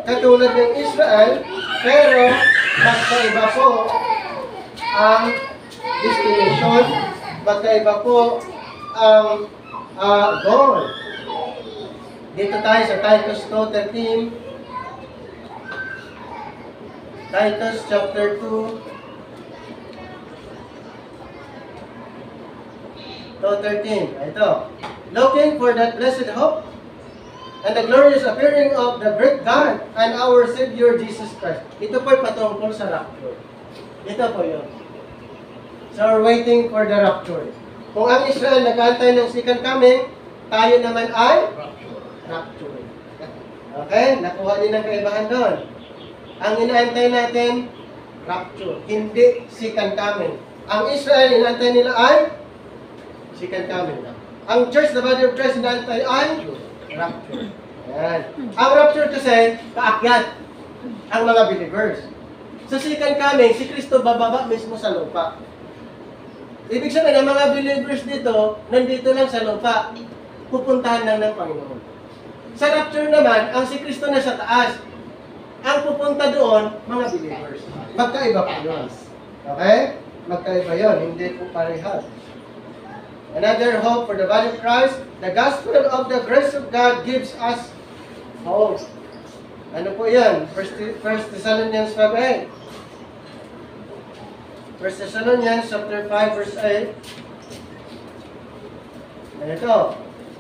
Katulad ng Israel, pero magkaiba po ang destination, magkaiba po ang goal. Dito tayo sa Titus 2:13. Titus chapter 2. 2:13. Ito. Looking for that blessed hope and the glorious appearing of the great God and our Savior Jesus Christ. Ito po ay patungkol sa rapture. Ito po yun. So we're waiting for the rapture. Kung ang Israel nag-aantay ng second coming, tayo naman ay rapture. Okay? Nakuha din ang kaibahan doon. Ang inaantay natin, rapture. Hindi second coming. Ang Israel, inaantay nila ay second coming. Ang church, the body of Christ, inaantay ay rapture. Ayan. Ang rapture kasi, kaakyat ang mga believers. Sa second coming, si Kristo bababa mismo sa lupa. Ibig sabihin, ang mga believers dito, nandito lang sa lupa. Pupuntahan lang ng Panginoon. Sa rapture naman, ang si Kristo na sa taas. Ang pupunta doon, mga believers. Magkaiba po yun. Okay? Magkaiba yun. Hindi po parehas. Another hope for the body of Christ, the gospel of the grace of God gives us hope. Ano po yan? 1 Thessalonians 5:8. 1 Thessalonians chapter 5 verse 8. Ano ito?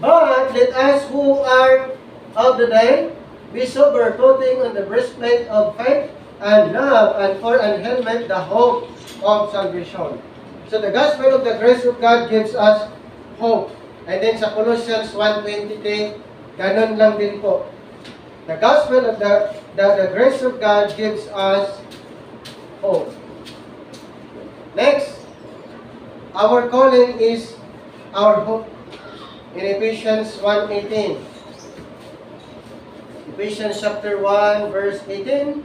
But let us who are of the day be sober, putting on the breastplate of faith and love, and for an helmet the hope of salvation. So the gospel of the grace of God gives us hope. And then sa Colossians 1:23, ganun lang din po. The gospel of the grace of God gives us hope. Next, our calling is our hope. In Ephesians 1:18. Ephesians chapter 1 verse 18.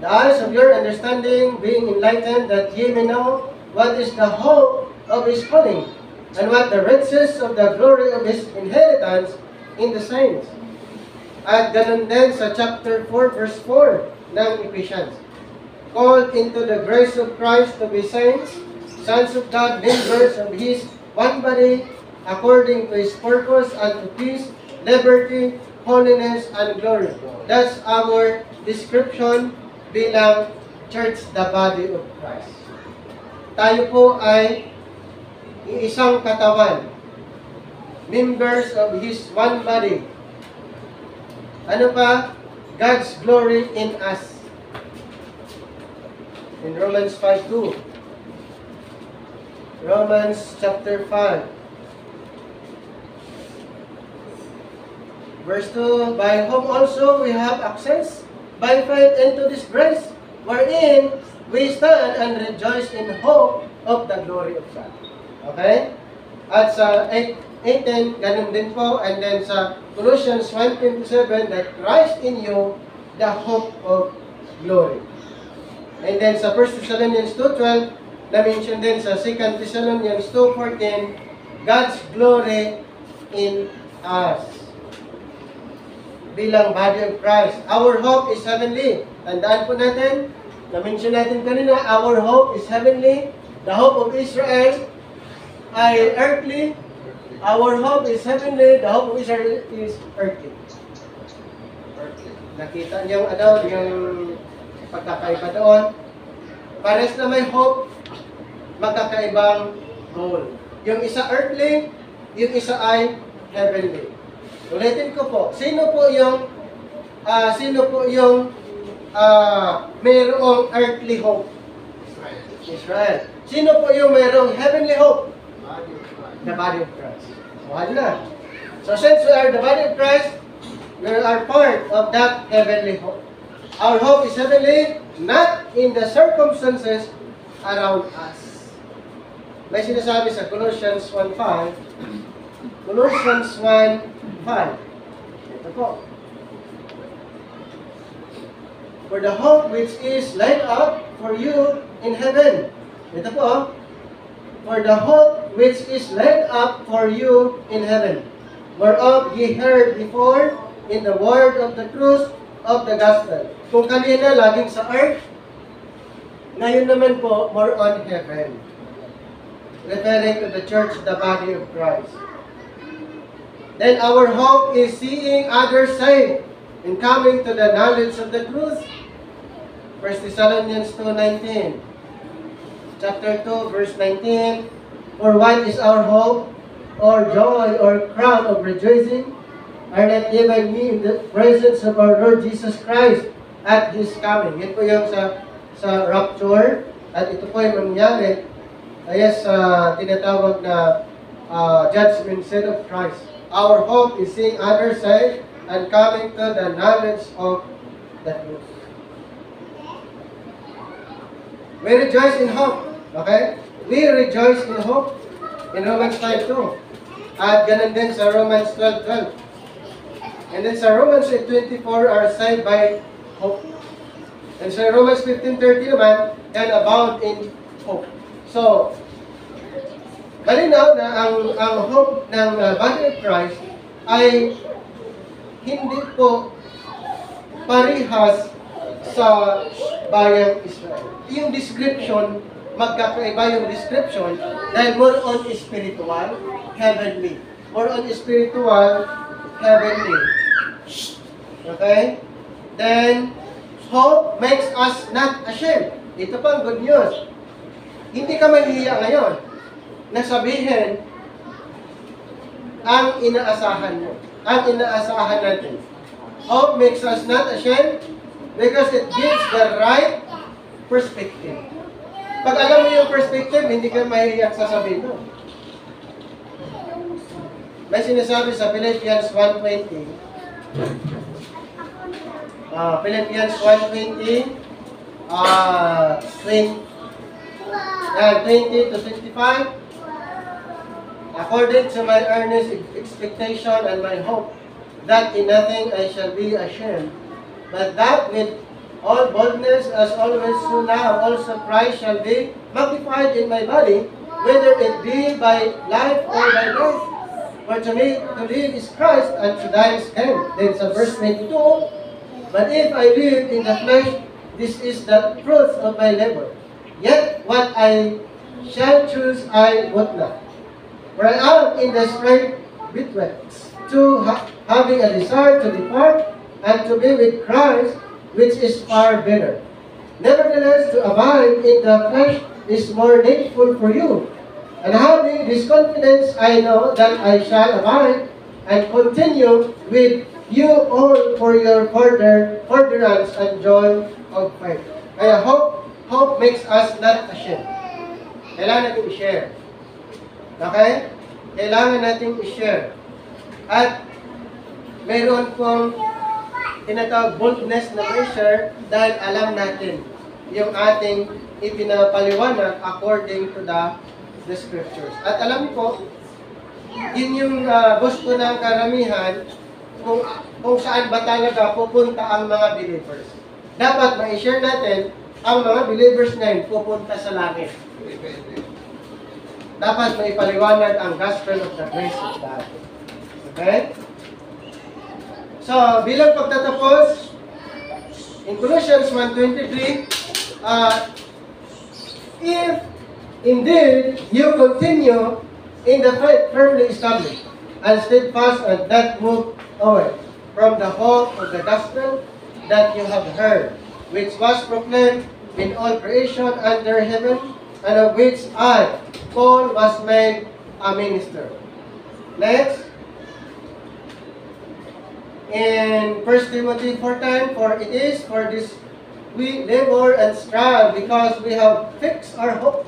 The eyes of your understanding being enlightened, that ye may know what is the hope of His calling, and what the riches of the glory of His inheritance in the saints. At ganun din sa chapter 4 verse 4 ng Ephesians. Called into the grace of Christ to be saints, sons of God, members of His one body, according to His purpose, unto peace, liberty, holiness, and glory. That's our description bilang church, the body of Christ. Tayo po ay iisang katawan, members of His one body. Ano pa? God's glory in us. In Romans 5:2. Romans chapter 5. Verse 2, by whom also we have access by faith into this grace, wherein we stand and rejoice in hope of the glory of God. Okay? At sa 18, ganun din po. And then sa Colossians 1:27, that Christ in you, the hope of glory. And then sa 1 Thessalonians 2:12, na-mention din sa 2 Thessalonians 2:14, God's glory in us. Bilang body of Christ. Our hope is heavenly. Tandaan po natin, na-mention natin kanina, our hope is heavenly. The hope of Israel ay earthly. Our hope is heavenly. The hope of Israel is earthly. Nakita niyo yung pagkakaiba doon. Pares na may hope, magkakaibang goal. Yung isa earthly, yung isa ay heavenly. Ulitin ko po, sino po yung mayroong earthly hope? Israel. Sino po yung mayroong heavenly hope? The body of Christ. Wala na. So since we are the body of Christ, we are part of that heavenly hope. Our hope is heavenly, not in the circumstances around us. May sinasabi sa Colossians 1:5. Colossians 1:5. Ito po. For the hope which is laid up for you in heaven. Ito po. For the hope which is laid up for you in heaven, whereof ye heard before in the word of the truth of the gospel. Kung kanina laging sa earth, ngayon naman po more on heaven. Referring to the church, the body of Christ. Then our hope is seeing others saved and coming to the knowledge of the truth. 1 Thessalonians 2:19. Chapter 2, verse 19. For what is our hope, or joy, or crown of rejoicing? Are not even we in the presence of our Lord Jesus Christ at His coming. Yan po yung sa rapture. At ito po yung mangyari ay sa tinatawag na judgment seat of Christ. Our hope is seeing others saved and coming to the knowledge of the truth. We rejoice in hope. Okay? We rejoice in hope in Romans 5:2. At ganun din sa Romans 12:12. And then sa Romans 8:24 are saved by hope. And sa Romans 15:30 naman, can abound in hope. So, malinaw na ang hope ng body of Christ ay hindi po parihas sa bayang Israel. Yung description, magkakaiba yung description dahil more on spiritual, heavenly. More on spiritual, heavenly. Okay? Then, hope makes us not ashamed. Ito pa ang good news. Hindi ka mahihiya ngayon na sabihin ang inaasahan mo. Ang inaasahan natin. Hope makes us not ashamed because it gives the right perspective. Pag alam mo yung perspective, hindi ka mahihiyak sasabihin mo. May sinasabi sa Philippians 1:20. Philippians 1:20, 20 to 65. According to my earnest expectation and my hope, that in nothing I shall be ashamed, but that with all boldness, as always so now, also Christ shall be magnified in my body, whether it be by life or by death. For to me, to live is Christ, and to die is gain. Then sa verse 22, but if I live in the flesh, this is the fruit of my labor. Yet what I shall choose I would not. For I am in the strait betwixt two, having a desire to depart and to be with Christ, which is far better. Nevertheless, to abide in the flesh is more needful for you. And having this confidence, I know that I shall abide and continue with you all for your furtherance and joy of faith. Kaya hope makes us not ashamed. Kailangan natin i-share. Okay? Kailangan natin i-share. At mayroon pong tinatawag boldness na i-share dahil alam natin yung ating ipinapaliwanag according to the scriptures. At alam ko, yun yung gusto ng karamihan kung saan ba talaga pupunta ang mga believers. Dapat ma-share natin ang mga believers ngayon pupunta sa langit. Dapat may paliwanag ang gospel of the grace of God. Okay? So, bilang pagtatapos, in Colossians 1:23, if indeed you continue in the faith firmly established and steadfast and that move away from the hope of the gospel that you have heard, which was proclaimed in all creation under heaven, and of which I, Paul, was made a minister. Next. In 1 Timothy 4:10, for it is for this we labor and strive, because we have fixed our hope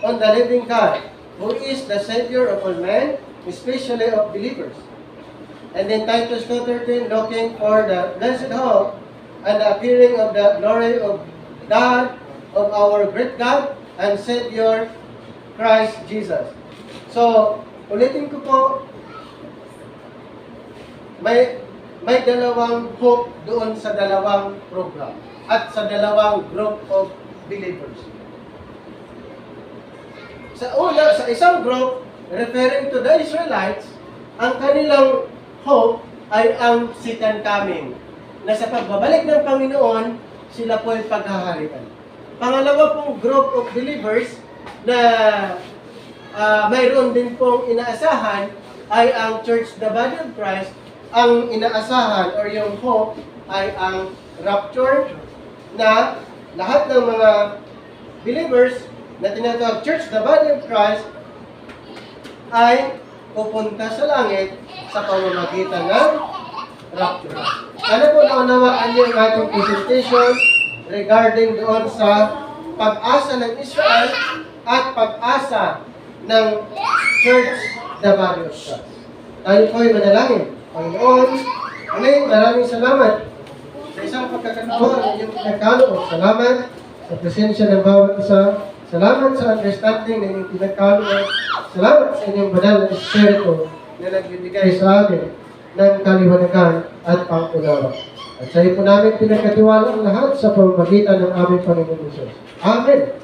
on the living God, who is the Savior of all men, especially of believers. And in Titus 2:13, looking for the blessed hope and the appearing of the glory of God, of our great God and Savior, Christ Jesus. So, ulitin ko po, may dalawang hope doon sa dalawang program at sa dalawang group of believers. Sa una, sa isang group, referring to the Israelites, ang kanilang hope ay ang second coming, na sa pagbabalik ng Panginoon, sila po ay paghahalikan. Pangalawa pong group of believers na mayroon din pong inaasahan ay ang Church, the Body of Christ. Ang inaasahan or yung hope ay ang rapture, na lahat ng mga believers na tinatawag Church, the Body of Christ, ay pupunta sa langit sa pamamagitan ng rapture. Ano po naunawaan niyo ang ating presentation regarding doon sa pag-asa ng Israel at pag-asa ng Church, the Body of Christ. Tayo po ay manalangin. Panginoon, maraming salamat sa isang pagkakataon ng iyong pinagkaloob. Salamat sa presensya ng bawat isa. Salamat sa understanding ng iyong pinagkaloob. Salamat sa inyong banal na Espiritu na nagbibigay sa amin ng kaliwanagan at pangunawa. At sa iyo po namin pinagkatiwala ang lahat sa pamamagitan ng aming Panginoon Jesus. Amen.